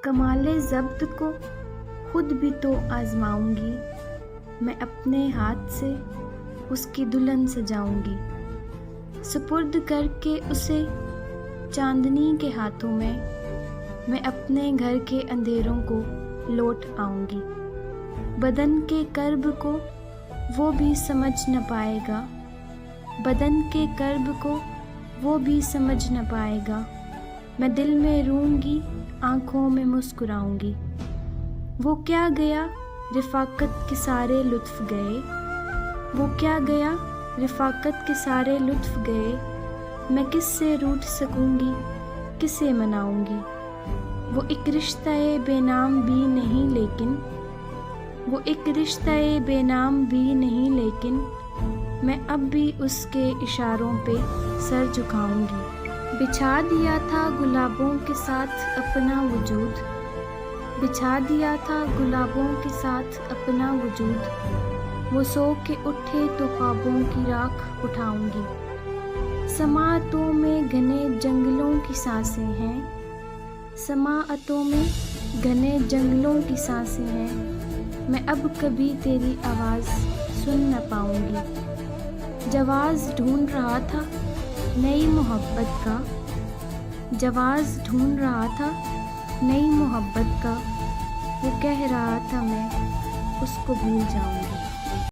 کمال ضبط کو خود بھی تو آزماؤں گی، میں اپنے ہاتھ سے اس کی دلہن سجاؤں گی، سپرد کر کے اسے چاندنی کے ہاتھوں میں اپنے گھر کے اندھیروں کو لوٹ آؤں گی۔ بدن کے کرب کو وہ بھی سمجھ نہ پائے گا، بدن کے کرب کو وہ بھی سمجھ نہ پائے گا، میں دل میں روں گی، آنکھوں میں مسکراؤں گی۔ وہ کیا گیا رفاقت کے سارے لطف گئے، وہ کیا گیا رفاقت کے سارے لطف گئے، میں کس سے روٹھ سکوں گی، کسے مناؤں گی۔ وہ ایک رشتہ بے نام بھی نہیں لیکن، وہ ایک رشتہ بے نام بھی نہیں لیکن، میں اب بھی اس کے اشاروں پہ سر جھکاؤں گی۔ بچھا دیا تھا گلابوں کے ساتھ اپنا وجود، بچھا دیا تھا گلابوں کے ساتھ اپنا وجود، وہ سو کے اٹھے تو خوابوں کی راکھ اٹھاؤں گی۔ سماعتوں میں گھنے جنگلوں کی سانسیں ہیں، سماعتوں میں گھنے جنگلوں کی سانسیں ہیں، میں اب کبھی تیری آواز سن نہ پاؤں گی۔ جواز ڈھونڈ رہا تھا نئی محبت کا، جواز ڈھونڈ رہا تھا نئی محبت کا، وہ کہہ رہا تھا میں اس کو بھول جاؤں گی۔